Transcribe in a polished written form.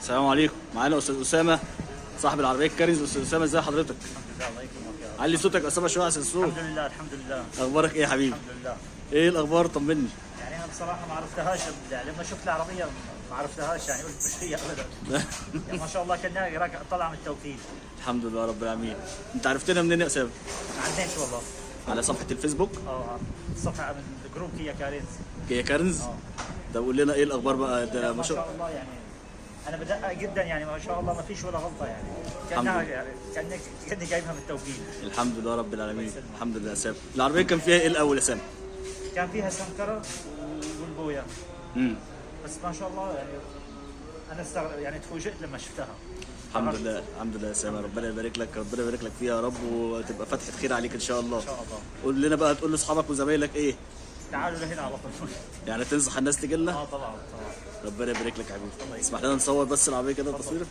السلام عليكم. معانا استاذ اسامه صاحب العربيه الكاريز. استاذ اسامه ازي حضرتك؟ الحمد لله. الله يكرمك يا رب. علي صوتك اسامه شويه عشان الصوت. الحمد لله الحمد لله. اخبارك ايه يا حبيبي؟ الحمد لله. ايه الاخبار؟ طمني. يعني انا بصراحه ما عرفتهاش يعني لما شفت العربيه ما عرفتهاش، يعني قلت مش هي ابدا. يعني ما شاء الله كانها طالعه من التوكيل. الحمد لله رب العالمين. انت عرفتنا منين يا اسامه؟ عديت والله. على صفحه الفيسبوك الصفحه من جروب كيا كارينز. كيا كارنز. ده قول لنا ايه الاخبار بقى؟ ده ما شاء الله يعني انا بدقق جدا، يعني ما شاء الله ما فيش ولا غلطه، يعني كانها يعني كاني جايبها من التوكيل. الحمد لله رب العالمين. الحمد لله يا اسامه. العربيه كان فيها ايه الاول يا اسامه؟ كان فيها سنكره والبويا. امم بس ما شاء الله يعني انا يعني تفوجئت لما شفتها. الحمد لله الحمد لله يا اسامه. ربنا يبارك لك، ربنا يبارك لك فيها يا رب، وتبقى فتحه خير عليك ان شاء الله. ان شاء الله. قول لنا بقى، تقول لاصحابك وزمايلك ايه؟ تعالوا لهنا على طول. يعني تنصح الناس تجي لنا؟ طبعا. ربنا يبارك لك يا حبيبي. اسمح لنا نصور بس العربيه كده تصوير.